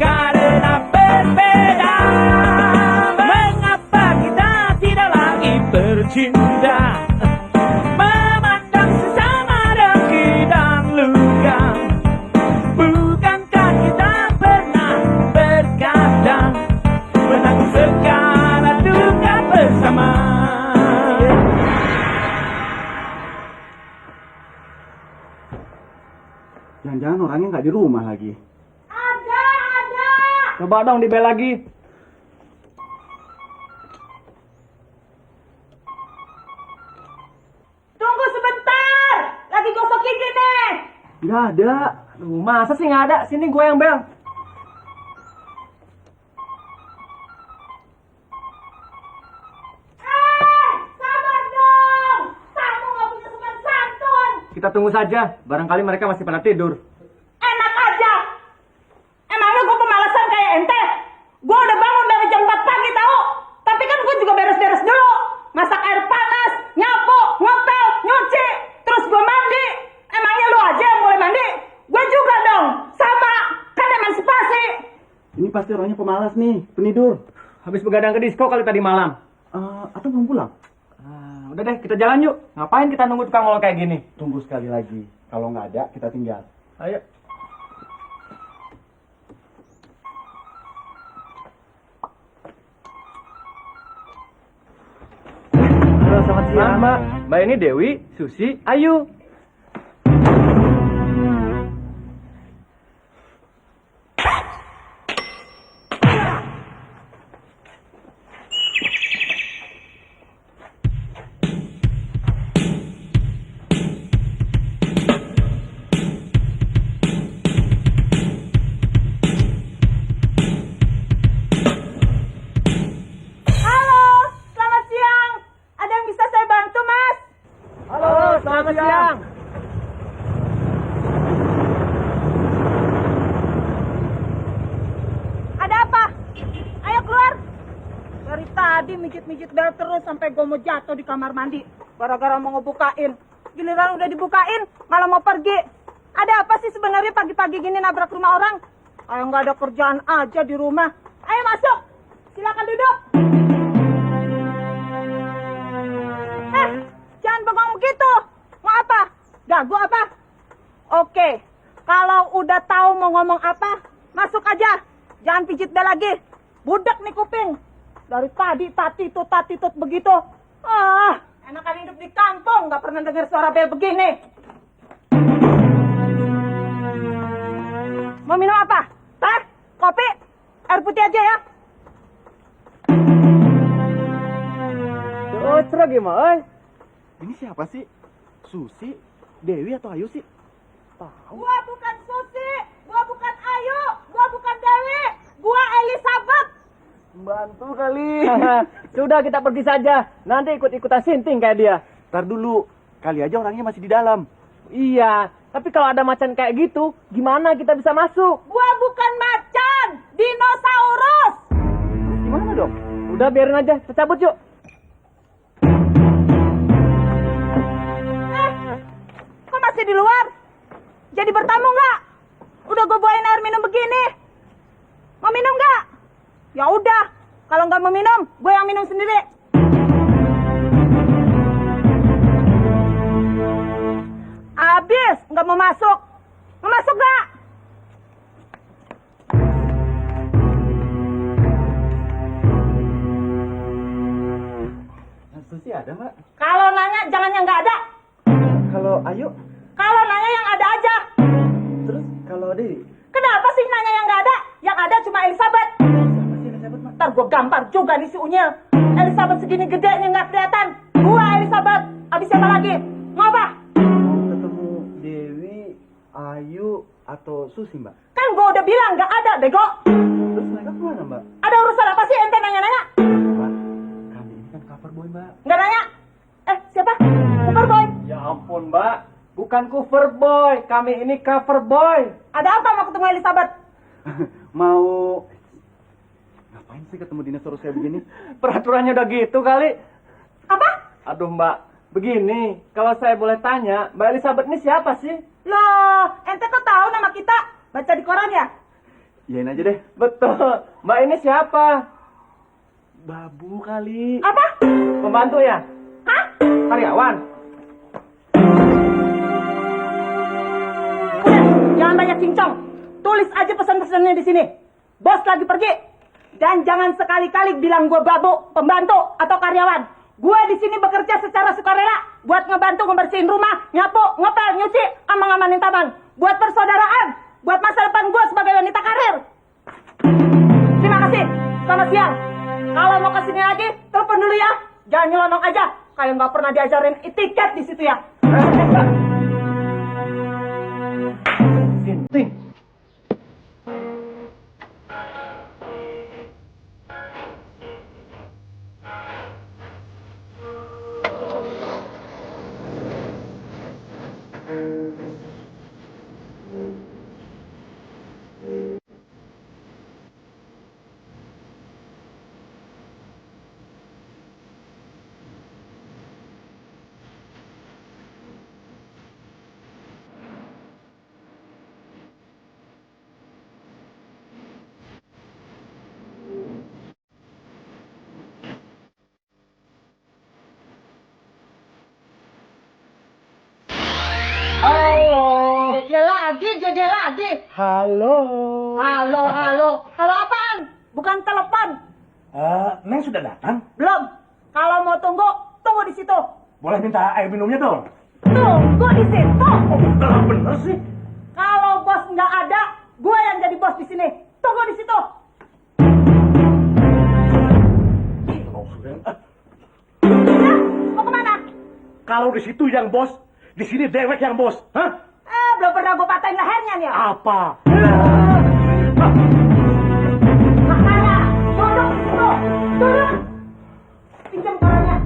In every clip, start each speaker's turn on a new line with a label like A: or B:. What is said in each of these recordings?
A: karena berbeda. Mengapa kita tidak lagi bercinta, memandang sesama dengki dan luka? Bukankah kita pernah berkata menanggung segala duka bersama?
B: Jangan-jangan orangnya nggak di rumah lagi.
C: Ada.
A: Coba dong dibel lagi.
C: Tunggu sebentar, lagi gosok gigi nih.
B: Nggak ada.
A: Aduh, masa sih nggak ada? Sini gue yang bel.
C: Sabar dong. Kamu nggak punya sopan santun.
A: Kita tunggu saja, barangkali mereka masih pada tidur.
C: Enak aja. Emangnya gue pemalasan kayak ente? Gue udah bangun dari jam 4 pagi tahu. Tapi kan gue juga beres-beres dulu. Masak air panas, nyapu, ngepel, nyuci. Terus gue mandi. Emangnya lu aja yang mulai mandi? Gue juga dong. Sama. Kan emansipasi.
B: Ini pasti orangnya pemalas nih, penidur.
A: Habis begadang ke disko kali tadi malam.
B: Atau belum pulang?
A: Udah deh, kita jalan yuk. Ngapain kita nunggu tukang olo kayak gini?
B: Tunggu sekali lagi. Kalau nggak ada, kita tinggal.
A: Ayo.
B: Halo, selamat siang.
A: Mbak. Mbak ini Dewi, Susi, Ayu.
C: Halo, selamat siang. Ada yang bisa saya bantu, Mas?
A: Halo, selamat siang.
C: Ada apa? Ayo keluar. Dari tadi mijit-mijit bel terus sampai gue mau jatuh di kamar mandi. Gara-gara mau ngebukain. Giliran udah dibukain, malah mau pergi. Ada apa sih sebenarnya pagi-pagi gini nabrak rumah orang? Kayak nggak ada kerjaan aja di rumah. Ayo masuk. Silakan duduk. Jangan bengong begitu. Mau apa? Gagu apa? Oke. Kalau udah tahu mau ngomong apa, masuk aja. Jangan pijit bel lagi. Budak nih kuping. Dari tadi tatitut begitu. Enakan hidup di kampung, nggak pernah dengar suara bel begini. Mau minum apa? Teh? Kopi? Air putih aja ya?
A: Oh, cerah gimana?
B: Ini siapa sih? Susi, Dewi atau Ayu sih?
C: Gua bukan Susi, gua bukan Ayu, gua bukan Dewi, gua Elizabeth.
A: Bantu kali. Sudah, kita pergi saja. Nanti ikut-ikutan sinting kayak dia.
B: Ntar dulu, kali aja orangnya masih di dalam.
A: Iya, tapi kalau ada macan kayak gitu, gimana kita bisa masuk?
C: Gua bukan macan, dinosaurus.
B: Gimana dong?
A: Udah, biarin aja. Kita cabut yuk.
C: Kok masih di luar? Jadi bertamu nggak? Udah gue bawain air minum begini. Mau minum nggak? Ya udah, kalau nggak mau minum, gue yang minum sendiri. Abis, nggak mau masuk. Mau masuk nggak?
B: Susi ada nggak?
C: Kalau nanya jangan yang nggak ada.
B: Kalau Ayu?
C: Kalau nanya yang ada aja.
B: Terus kalau Dewi?
C: Kenapa sih nanya yang nggak ada? Yang ada cuma Elizabeth.
B: Siapa sih Elizabeth, Mak?
C: Ntar gue gampar juga nih si Unyil. Elizabeth segini gedenya nggak kelihatan. Gua Elizabeth. Abis siapa lagi? Mau apa?
B: Mau ketemu Dewi, Ayu, atau Susi, Mbak?
C: Kan gue udah bilang nggak ada, bego.
B: Terus mereka kemana, Mbak?
C: Ada urusan apa sih ente nanya-nanya?
B: Mbak, kami ini kan cover boy, Mbak.
C: Nggak nanya? Siapa? Super boy.
A: Ya ampun, Mbak. Bukan cover boy. Kami ini cover boy.
C: Ada apa mau ketemu Elizabeth?
B: Mau... Ngapain sih ketemu dinosaurus kayak begini?
A: Peraturannya udah gitu kali.
C: Apa?
A: Aduh, Mbak. Begini, kalau saya boleh tanya, Mbak Elizabeth ini siapa sih?
C: Loh, ente kok tahu nama kita? Baca di koran ya?
B: Iyain aja deh.
A: Betul. Mbak ini siapa?
B: Babu kali.
C: Apa?
A: Pembantu ya?
C: Hah?
A: Karyawan?
C: Udah, jangan banyak cincong. Tulis aja pesan-pesannya di sini. Bos lagi pergi. Dan jangan sekali-kali bilang gue babu, pembantu, atau karyawan. Gue di sini bekerja secara sukarela buat ngebantu ngebersihin rumah, nyapu, ngepel, nyuci, sama ngamanin taman. Buat persaudaraan, buat masa depan gue sebagai wanita karir. Terima kasih. Selamat siang. Kalau mau kesini lagi, telepon dulu ya. Jangan nyelonong aja. Kayak nggak pernah diajarin etiket di situ ya.
A: Sinting.
C: Jode lagi.
B: Halo.
C: Halo. Halo apaan? Bukan telepon.
B: Neng sudah datang?
C: Belum. Kalau mau tunggu di situ.
B: Boleh minta air minumnya dong?
C: Tunggu di situ.
B: Oh, bener sih.
C: Kalau bos nggak ada, gue yang jadi bos di sini. Tunggu di situ. Ya, mau kemana?
B: Kalau di situ yang bos, di sini dewek yang bos. Hah?
C: Belum pernah gue patahin lehernya nih.
B: Apa?
C: Makanya, duduk di situ. Duduk. Pinjam korannya.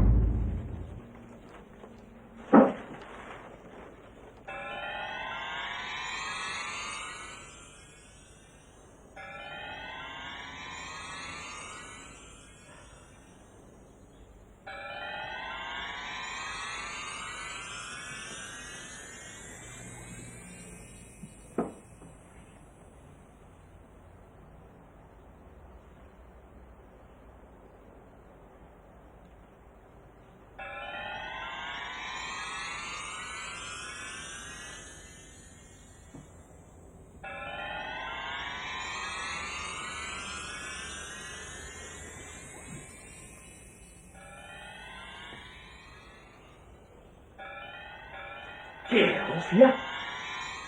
B: Keros ya?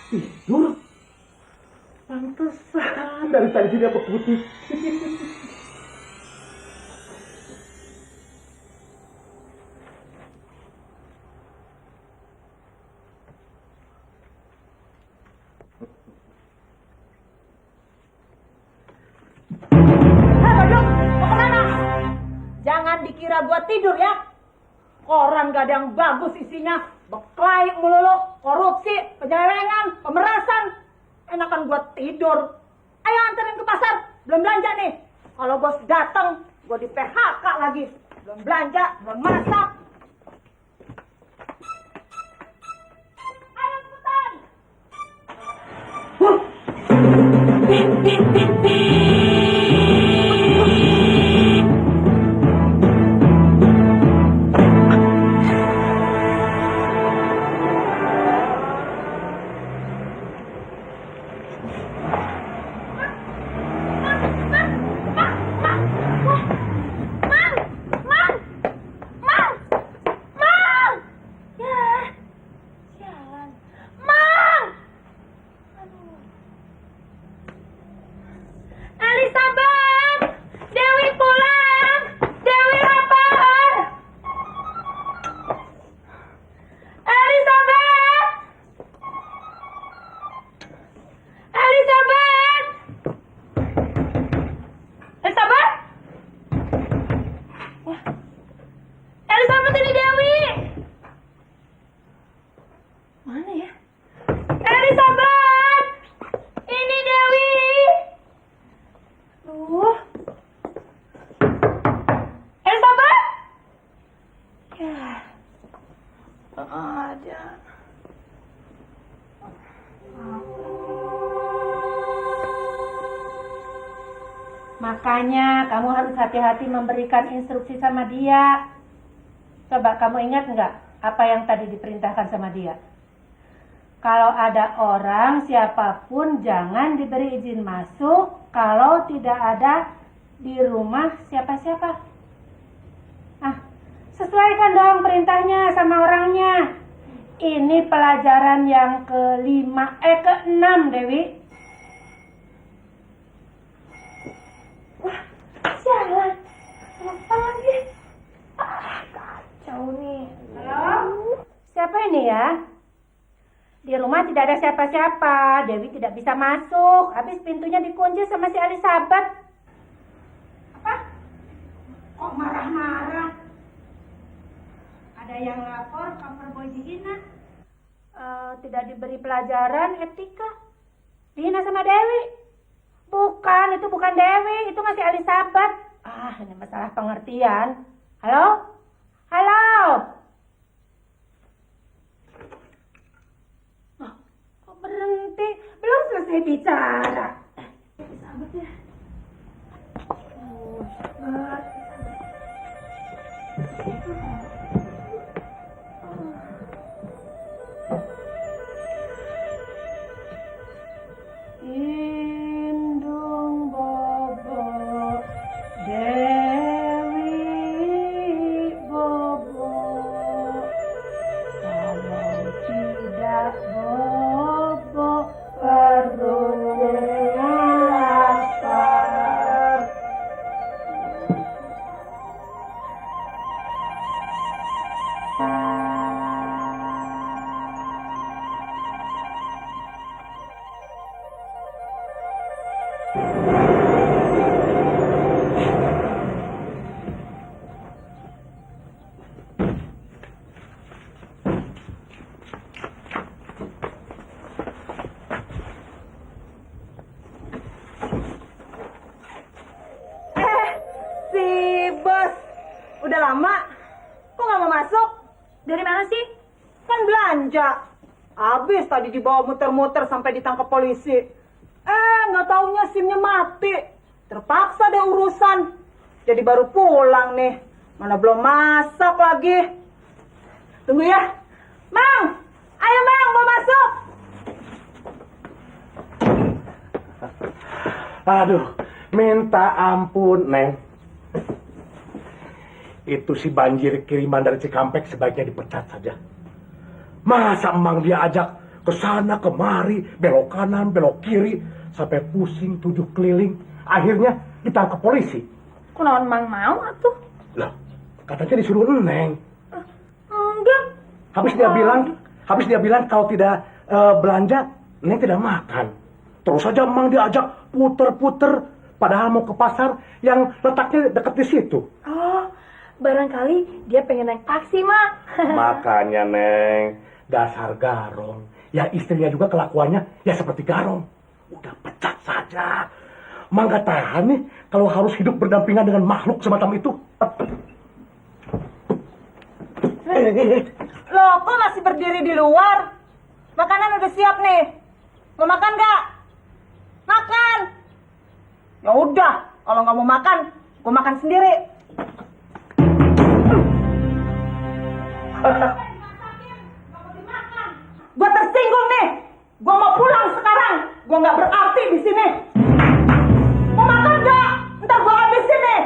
B: Tidur? Pantesan dari tadi dia putih.
C: Badut, mau kemana? Jangan dikira gua tidur ya. Koran gak ada yang bagus isinya. Beklai melulu, korupsi, penyelewengan, pemerasan. Enakan gua tidur. Ayo anterin ke pasar, belum belanja nih. Kalau bos datang, gua di PHK lagi. Belum belanja, belum masak. Ayo cepetan.
D: Makanya kamu harus hati-hati memberikan instruksi sama dia. Coba kamu ingat nggak apa yang tadi diperintahkan sama dia? Kalau ada orang siapapun jangan diberi izin masuk kalau tidak ada di rumah siapa-siapa. Ah, sesuaikan dong perintahnya sama orangnya. Ini pelajaran yang ke-6, Dewi. Wah, sialan. Apa lagi? Ah, kacau nih. Halo? Siapa ini ya? Di rumah tidak ada siapa-siapa. Dewi tidak bisa masuk. Habis pintunya dikunci sama si Elizabeth. Apa? Kok marah-marah? Ada yang lapor cover boy dihina. Tidak diberi pelajaran etika. Dihina sama Dewi. Bukan, itu bukan Dewi. Itu masih Elizabeth. Ah, ini masalah pengertian. Halo? Halo? Berhenti, belum selesai bicara. Sahabat ya. Indung Bobo, Dewi Bobo, kalau tidak Bobo perlunya lapar.
C: Si bos, udah lama? Kok nggak mau masuk?
D: Dari mana sih?
C: Kan belanja. Habis tadi dibawa muter-muter sampai ditangkap polisi. Nggak taunya SIM-nya mati. Terpaksa deh urusan. Jadi baru pulang nih. Mana belum masak lagi. Tunggu ya. Mang! Ayo Mang, mau masuk.
E: Aduh, minta ampun, Neng. Itu si banjir kiriman dari Cikampek sebaiknya dipecat saja. Masa emang dia ajak ke sana kemari, belok kanan, belok kiri, sampai pusing 7 keliling. Akhirnya ditangkap polisi.
D: Kunaon Mang mau atuh?
E: Lah, katanya disuruh Neng.
D: Enggak.
E: Habis dia bilang kalau tidak belanja, Neng tidak makan. Terus saja emang diajak puter-puter, padahal mau ke pasar yang letaknya dekat di situ.
D: Oh, barangkali dia pengen naik taksi, Mak.
E: Makanya, Neng, dasar garong. Ya istrinya juga kelakuannya ya seperti garong. Udah pecat saja. Mak gak tahan nih kalau harus hidup berdampingan dengan makhluk semacam itu.
C: Loh, kok masih berdiri di luar? Makanan udah siap nih. Mau makan nggak? Makan. Ya udah, kalau nggak mau makan, gue makan sendiri. Gue tersinggung nih. Gue mau pulang sekarang. Gue nggak berarti di sini. Mau makan nggak? Ntar gue habisin nih.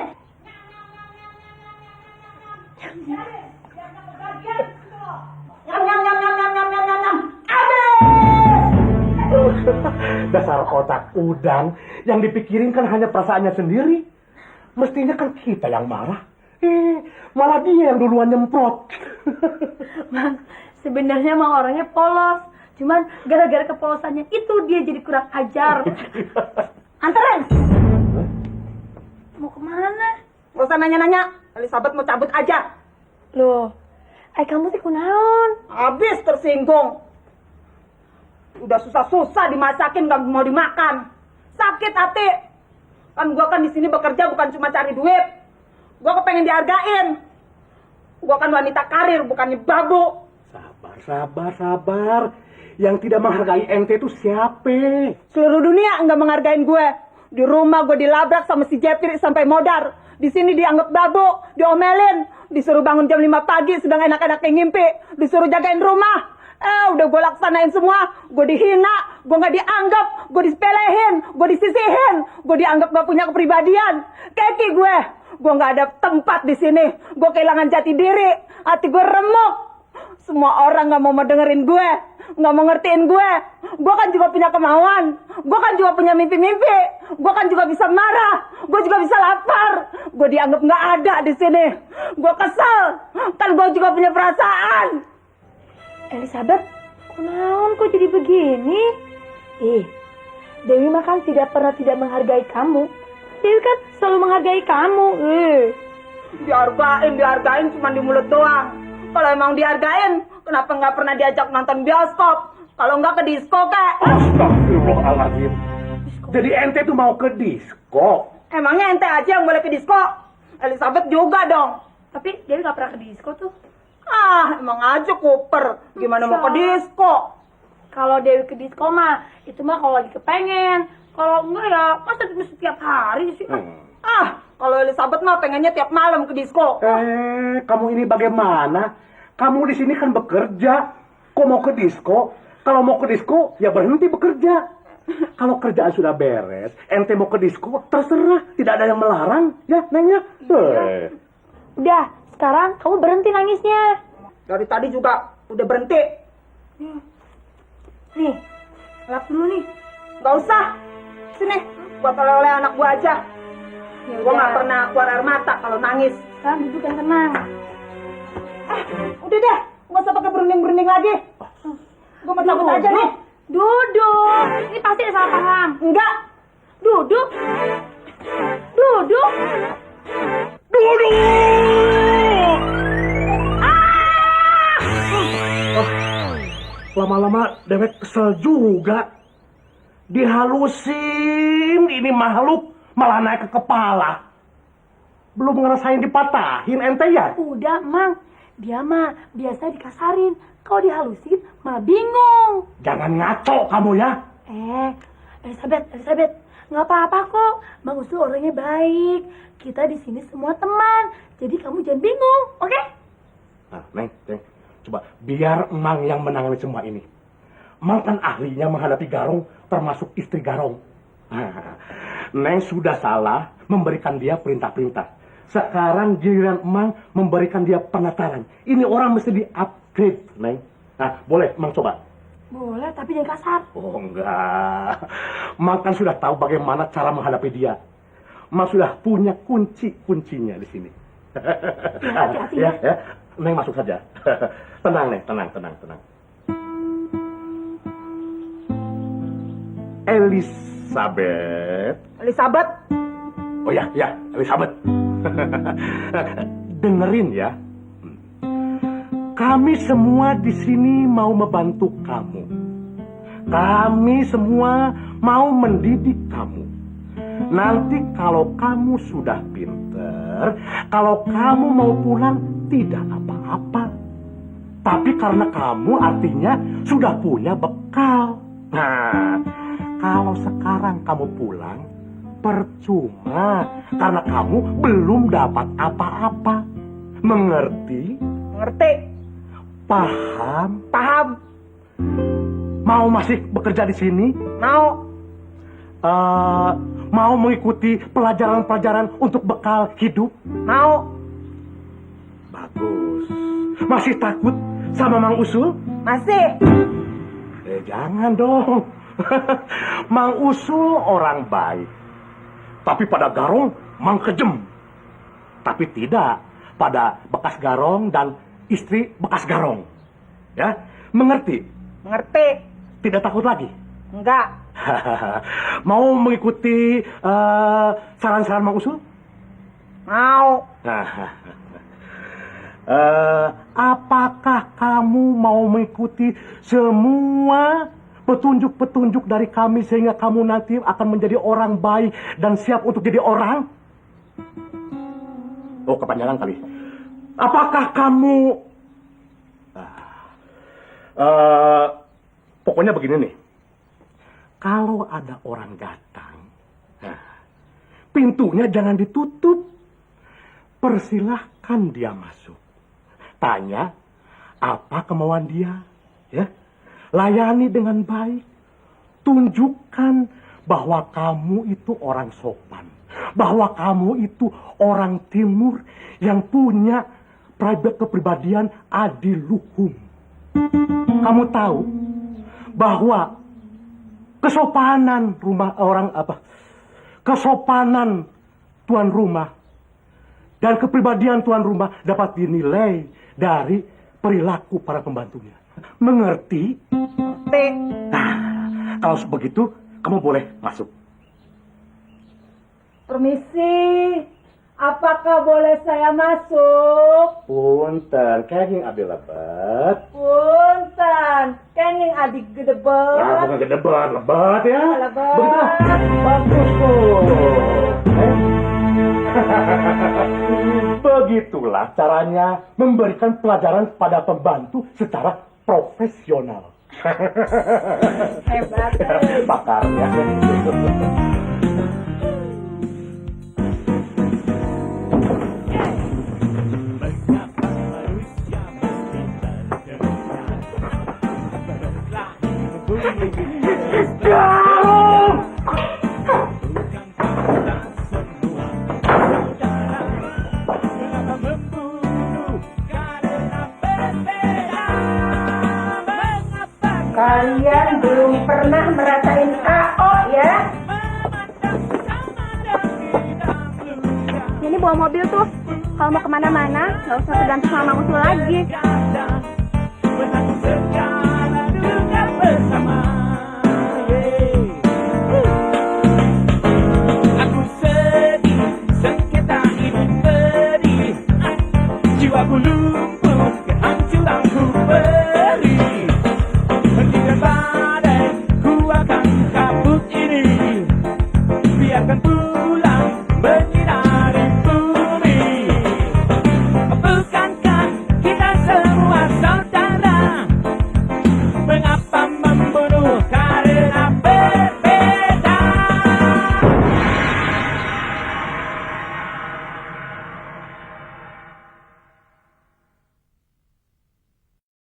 C: Nyam nyam nyam nyam nyam nyam nyam nyam nyam.
E: Dasar otak udang, yang dipikirin kan hanya perasaannya sendiri. Mestinya kan kita yang marah. Malah dia yang duluan nyemprot.
D: Bang, sebenarnya Mang orangnya polos. Cuman gara-gara kepolosannya itu dia jadi kurang ajar.
C: Anterin.
D: Mau kemana?
C: Gak usah nanya-nanya. Elizabeth mau cabut aja.
D: Loh, kamu sih kunaon?
C: Habis tersinggung. Udah susah-susah dimasakin gak mau dimakan. Sakit hati. Kan gua kan di sini bekerja bukan cuma cari duit. Gua kepengen dihargain. Gua kan wanita karir bukannya babu.
E: Sabar. Yang tidak menghargai ente itu siapa?
C: Seluruh dunia nggak menghargain gue. Di rumah gue dilabrak sama si Jepri sampai modar. Di sini dianggap babu, diomelin, disuruh bangun jam 5 pagi sedang enak-enaknya ngimpi, disuruh jagain rumah. Udah gue laksanain semua, gue dihina, gue gak dianggap, gue disepelehin, gue disisihin, gue dianggap gak punya kepribadian. Keki gue gak ada tempat di sini, gue kehilangan jati diri, hati gue remuk. Semua orang gak mau dengerin gue, gak mau ngertiin gue. Gue kan juga punya kemauan, gue kan juga punya mimpi-mimpi, gue kan juga bisa marah, gue juga bisa lapar. Gue dianggap gak ada di sini, gue kesel, kan gue juga punya perasaan.
D: Elizabeth, kunaon kok jadi begini? Dewi makan tidak pernah tidak menghargai kamu. Dewi kan selalu menghargai kamu.
C: Dihargain cuma di mulut doang. Kalau emang dihargain, kenapa nggak pernah diajak nonton bioskop? Kalau nggak ke disko, Kak.
E: Astagfirullahaladzim. Jadi ente tuh mau ke disko?
C: Emangnya ente aja yang boleh ke disko? Elizabeth juga dong.
D: Tapi Dewi gak pernah ke disko tuh.
C: Emang aja Cooper. Gimana mau ke disko?
D: Kalau Dewi ke disko mah, itu mah kalau lagi kepengen. Kalau enggak ya, masa mesti tiap hari sih?
C: Kalau Elizabeth mah pengennya tiap malam ke disko.
E: Kamu ini bagaimana? Kamu di sini kan bekerja. Kok mau ke disko? Kalau mau ke disko, ya berhenti bekerja. Kalau kerjaan sudah beres, ente mau ke disko, terserah. Tidak ada yang melarang, ya, Neng ya?
D: Udah, sekarang kamu berhenti nangisnya.
C: Dari tadi juga udah berhenti.
D: Nih, lap dulu nih.
C: Gak usah. Sini, buat oleh-oleh anak gua aja.
D: Ya
C: Gua
D: udah.
C: gak pernah keluar air mata kalau nangis.
D: Sekarang duduk yang tenang.
C: Udah deh, gak usah pakai berunding-berunding lagi. Gua mau cabut aja nih.
D: Duduk. Ini pasti ada salah paham.
C: Enggak.
D: Duduk. Duduk.
E: Lama-lama dewek kesel juga. Dihalusin ini makhluk malah naik ke kepala. Belum ngerasain dipatahin ente ya?
D: Udah, Mang. Dia mah biasa dikasarin. Kalau dihalusin malah bingung.
E: Jangan ngaco kamu ya.
D: Elizabeth, nggak apa-apa kok. Mang Usul orangnya baik. Kita di sini semua teman. Jadi kamu jangan bingung, oke?
E: Nah, Neng, coba biar Emang yang menangani semua ini. Emang kan ahlinya menghadapi Garong, termasuk istri Garong. Neng sudah salah memberikan dia perintah-perintah. Sekarang giliran Emang memberikan dia penataran. Ini orang mesti di-upgrade, Neng. Nah, boleh Emang coba?
D: Boleh, tapi jangan kasar.
E: Oh, enggak. Emang kan sudah tahu bagaimana cara menghadapi dia. Emang sudah punya kunci-kuncinya di sini.
D: Hati-hati
E: ya. Neng masuk saja. Tenang, Neng, tenang.
C: Elizabeth.
E: Oh ya, Elizabeth. Dengerin ya. Kami semua di sini mau membantu kamu. Kami semua mau mendidik kamu. Nanti kalau kamu sudah pinter, kalau kamu mau pulang tidak apa-apa. Tapi karena kamu artinya sudah punya bekal. Nah, kalau sekarang kamu pulang, percuma. Karena kamu belum dapat apa-apa. Mengerti?
C: Ngerti?
E: Paham? Mau masih bekerja di sini?
C: Mau.
E: Mau mengikuti pelajaran-pelajaran untuk bekal hidup?
C: Mau.
E: Bagus. Masih takut sama Mang Usul?
C: Masih.
E: Jangan dong. Mang Usul orang baik. Tapi pada Garong, Mang kejem. Tapi tidak pada bekas Garong dan istri bekas Garong. Ya, mengerti?
C: Ngerti.
E: Tidak takut lagi?
C: Enggak.
E: Mau mengikuti saran-saran Mang Usul?
C: Mau.
E: Apakah kamu mau mengikuti semua petunjuk-petunjuk dari kami sehingga kamu nanti akan menjadi orang baik dan siap untuk jadi orang? Oh, kepanjangan kali. Apakah kamu... pokoknya begini nih. Kalau ada orang datang, pintunya jangan ditutup. Persilahkan dia masuk. Tanya apa kemauan dia, ya. Layani dengan baik. Tunjukkan bahwa kamu itu orang sopan. Bahwa kamu itu orang timur yang punya kepribadian adiluhum. Kamu tahu bahwa kesopanan kesopanan tuan rumah dan kepribadian tuan rumah dapat dinilai dari perilaku para pembantunya. Mengerti? Nah, kalau begitu, kamu boleh masuk.
C: Permisi, apakah boleh saya masuk?
E: Punten, kenging abi lebat.
C: Punten, kenging adik gedebet.
E: Nah, bukan gedebat, lebat ya.
C: Lebat.
E: Begitulah, bagus tuh. Begitulah caranya memberikan pelajaran pada pembantu secara profesional.
C: Hebat.
E: Pakarnya.
D: Kalian belum pernah merasain KO ya?
C: Ini bawa mobil tuh. Kalau mau kemana-mana, nggak usah tergantung sama Mang Usul lagi.
F: Aku sedih, sengketa ini pedih. Jiwaku lumpuh, kehancuranku beri. Hentikan badai, ku akan kabut ini. Biarkan pulang menyiram.